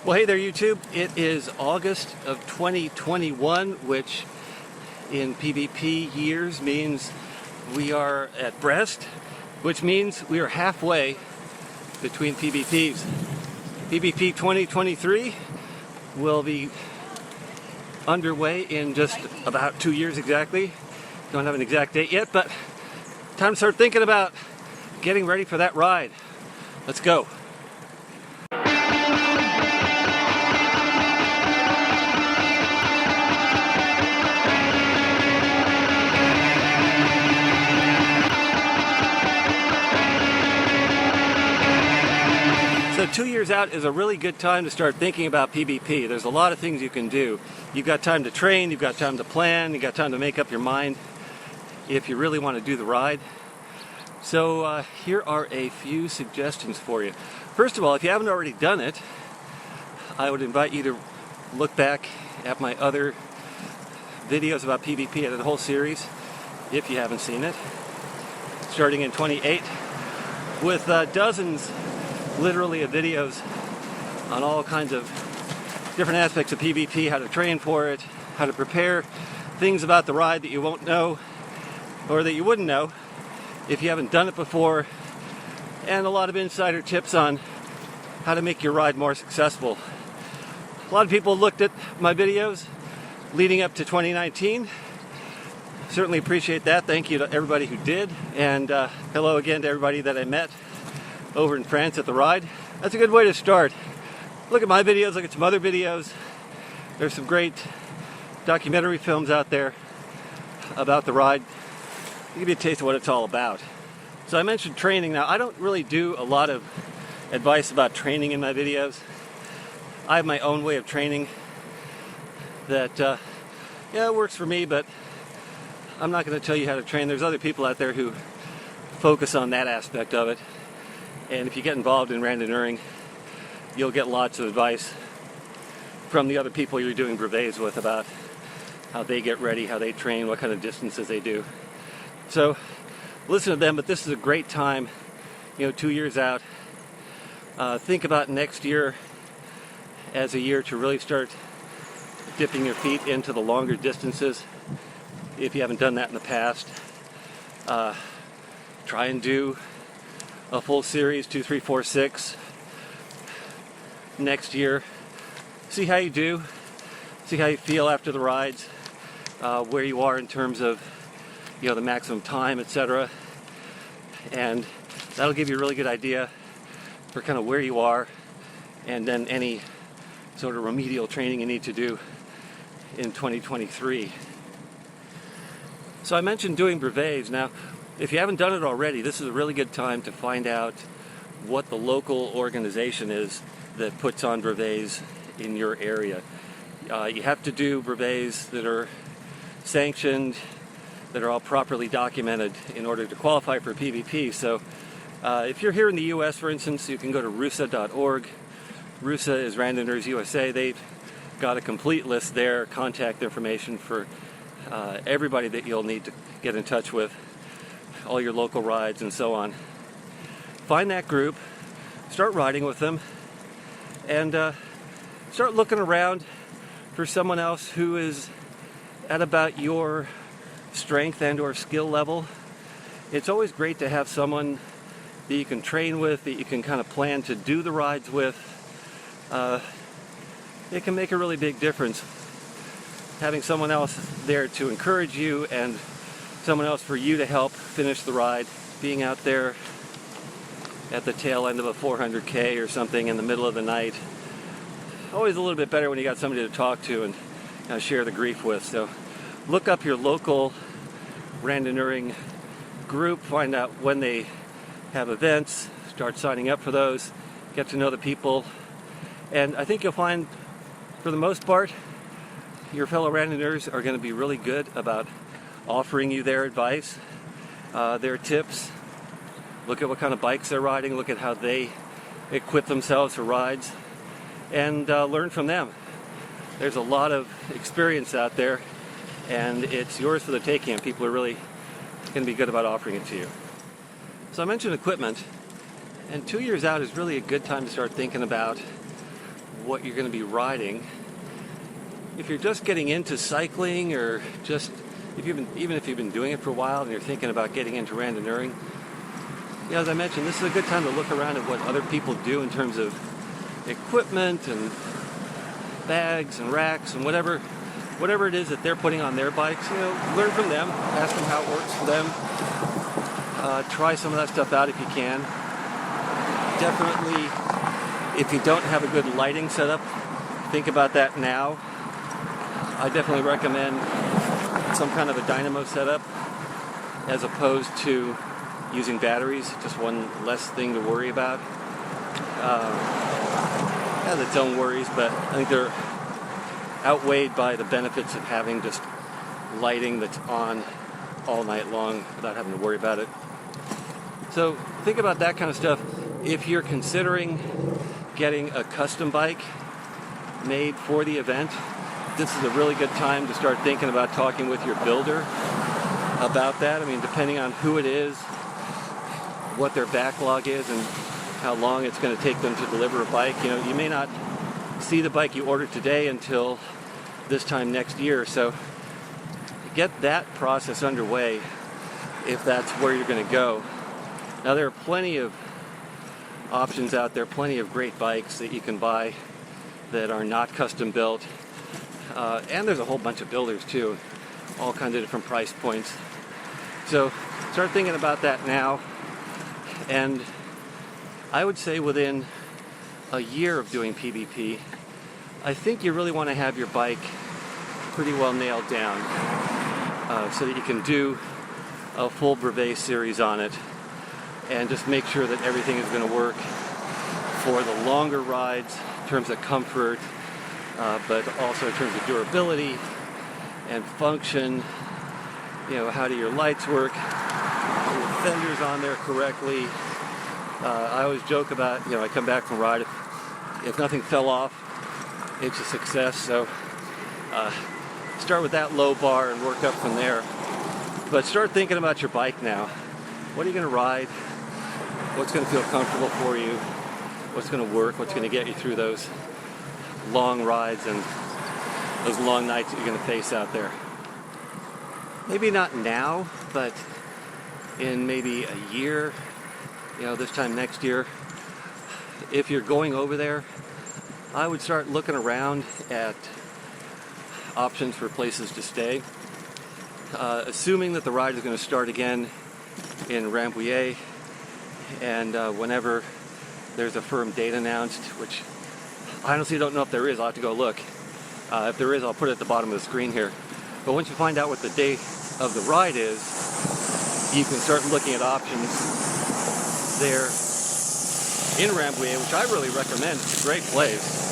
Well, hey there YouTube. It is August of 2021, which in PBP years means we are at Brest, which means we are halfway between PBPs. PBP 2023 will be underway in just about 2 years exactly. Don't have an exact date yet, but time to start thinking about getting ready for that ride. Let's go. So 2 years out is a really good time to start thinking about PBP. There's a lot of things you can do. You've got time to train, you've got time to plan, you've got time to make up your mind if you really want to do the ride. So here are a few suggestions for you. First of all, if you haven't already done it, I would invite you to look back at my other videos about PBP. I did a whole series, if you haven't seen it, starting in 28, with dozens literally of videos on all kinds of different aspects of PBP, how to train for it, how to prepare, things about the ride that you won't know or that you wouldn't know if you haven't done it before, and a lot of insider tips on how to make your ride more successful. A lot of people looked at my videos leading up to 2019. Certainly appreciate that. Thank you to everybody who did, and hello again to everybody that I met over in France at the ride. That's a good way to start. Look at my videos, look at some other videos. There's some great documentary films out there about the ride. I'll give you a taste of what it's all about. So I mentioned training. Now, I don't really do a lot of advice about training in my videos. I have my own way of training that it works for me, but I'm not going to tell you how to train. There's other people out there who focus on that aspect of it. And if you get involved in randonneuring, you'll get lots of advice from the other people you're doing brevets with about how they get ready, how they train, what kind of distances they do. So listen to them, but this is a great time, 2 years out. Think about next year as a year to really start dipping your feet into the longer distances. If you haven't done that in the past, try and do a full series, 2, 3, 4, 6 next year. See how you do, see how you feel after the rides, where you are in terms of the maximum time, etc. And that'll give you a really good idea for kind of where you are, and then any sort of remedial training you need to do in 2023. So I mentioned doing brevets. Now, if you haven't done it already, this is a really good time to find out what the local organization is that puts on brevets in your area. You have to do brevets that are sanctioned, that are all properly documented in order to qualify for PBP. So if you're here in the US, for instance, you can go to rusa.org. Rusa is Randonneurs USA. They've got a complete list there, contact information for everybody that you'll need to get in touch with, all your local rides and so on. Find that group, start riding with them, and start looking around for someone else who is at about your strength and or skill level. It's always great to have someone that you can train with, that you can kind of plan to do the rides with. It can make a really big difference having someone else there to encourage you and someone else for you to help finish the ride. Being out there at the tail end of a 400K or something in the middle of the night, always a little bit better when you got somebody to talk to and share the grief with. So look up your local randonneuring group, find out when they have events, start signing up for those, get to know the people, and I think you'll find, for the most part, your fellow randonneurs are going to be really good about offering you their advice, their tips. Look at what kind of bikes they're riding, look at how they equip themselves for rides, and learn from them. There's a lot of experience out there, and it's yours for the taking, and people are really going to be good about offering it to you. So I mentioned equipment, and 2 years out is really a good time to start thinking about what you're going to be riding. If you're just getting into cycling, or just even if you've been doing it for a while and you're thinking about getting into randonneuring, as I mentioned, this is a good time to look around at what other people do in terms of equipment and bags and racks and whatever it is that they're putting on their bikes. Learn from them, ask them how it works for them. Try some of that stuff out if you can. Definitely, if you don't have a good lighting setup, think about that now. I definitely recommend some kind of a dynamo setup as opposed to using batteries. Just one less thing to worry about. Has its own worries, but I think they're outweighed by the benefits of having just lighting that's on all night long without having to worry about it. So think about that kind of stuff. If you're considering getting a custom bike made for the event, this is a really good time to start thinking about talking with your builder about that. I mean, depending on who it is, what their backlog is, and how long it's going to take them to deliver a bike. You may not see the bike you ordered today until this time next year. So get that process underway if that's where you're going to go. Now, there are plenty of options out there, plenty of great bikes that you can buy that are not custom built. And there's a whole bunch of builders too, all kinds of different price points. So start thinking about that now. And I would say within a year of doing PBP, I think you really want to have your bike pretty well nailed down so that you can do a full brevet series on it and just make sure that everything is going to work for the longer rides in terms of comfort, but also in terms of durability and function. How do your lights work? Are your fenders on there correctly? I always joke about, I come back from a ride, if nothing fell off, it's a success. So start with that low bar and work up from there. But start thinking about your bike now. What are you going to ride? What's going to feel comfortable for you? What's going to work? What's going to get you through those long rides and those long nights that you're going to face out there? Maybe not now, but in maybe a year, this time next year, if you're going over there, I would start looking around at options for places to stay. Assuming that the ride is going to start again in Rambouillet, and whenever there's a firm date announced, which I honestly don't know if there is. I'll have to go look. If there is, I'll put it at the bottom of the screen here. But once you find out what the date of the ride is, you can start looking at options there in Rambouillet, which I really recommend. It's a great place.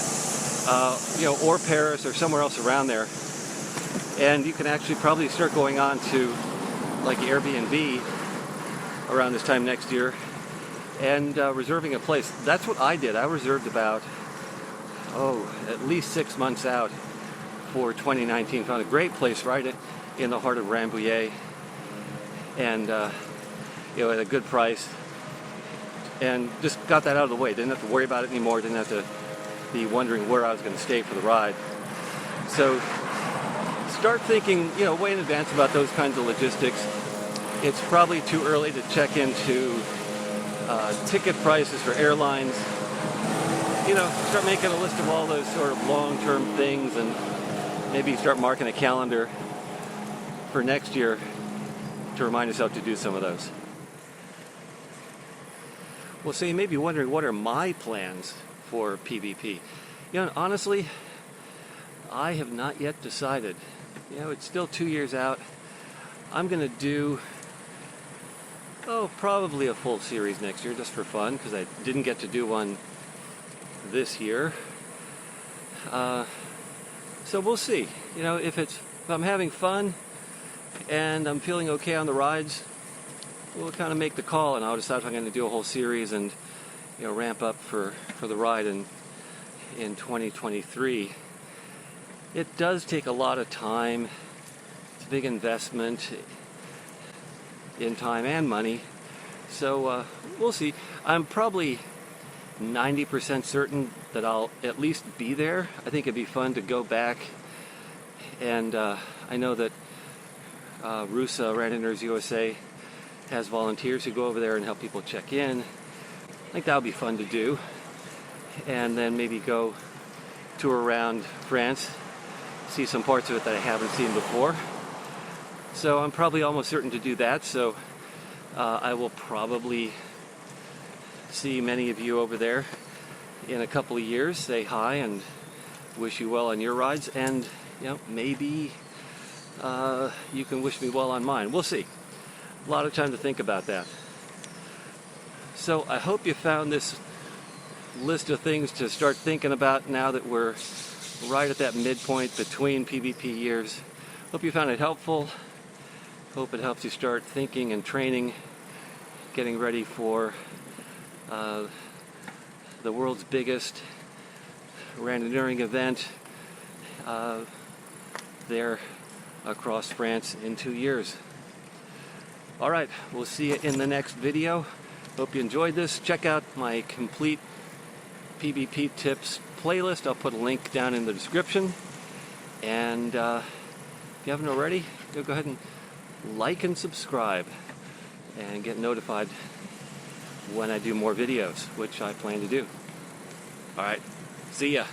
Or Paris or somewhere else around there. And you can actually probably start going on to like Airbnb around this time next year and reserving a place. That's what I did. I reserved about, at least 6 months out for 2019. Found a great place right in the heart of Rambouillet, and at a good price, and just got that out of the way. Didn't have to worry about it anymore. Didn't have to be wondering where I was going to stay for the ride. So start thinking, way in advance about those kinds of logistics. It's probably too early to check into ticket prices for airlines. Start making a list of all those sort of long-term things, and maybe start marking a calendar for next year to remind yourself to do some of those. Well, so you may be wondering, what are my plans for PBP? Honestly, I have not yet decided. It's still 2 years out. I'm going to do, probably a full series next year just for fun, because I didn't get to do one this year. So we'll see. If I'm having fun and I'm feeling okay on the rides, we'll kind of make the call, and I'll decide if I'm going to do a whole series and ramp up for the ride in 2023. It does take a lot of time. It's a big investment in time and money. So we'll see. I'm probably 90% certain that I'll at least be there. I think it'd be fun to go back, and I know that RUSA, Randomers USA, has volunteers who go over there and help people check in. I think that would be fun to do. And then maybe go tour around France, see some parts of it that I haven't seen before. So I'm probably almost certain to do that. So I will probably see many of you over there in a couple of years, say hi and wish you well on your rides, and maybe you can wish me well on mine. We'll see. A lot of time to think about that. So I hope you found this list of things to start thinking about now that we're right at that midpoint between PBP years. Hope you found it helpful. Hope it helps you start thinking and training, getting ready for the world's biggest randoneering event there across France in 2 years. All right, we'll see you in the next video. Hope you enjoyed this. Check out my complete PBP tips playlist. I'll put a link down in the description. And if you haven't already, go ahead and like and subscribe and get notified when I do more videos, which I plan to do. All right, see ya.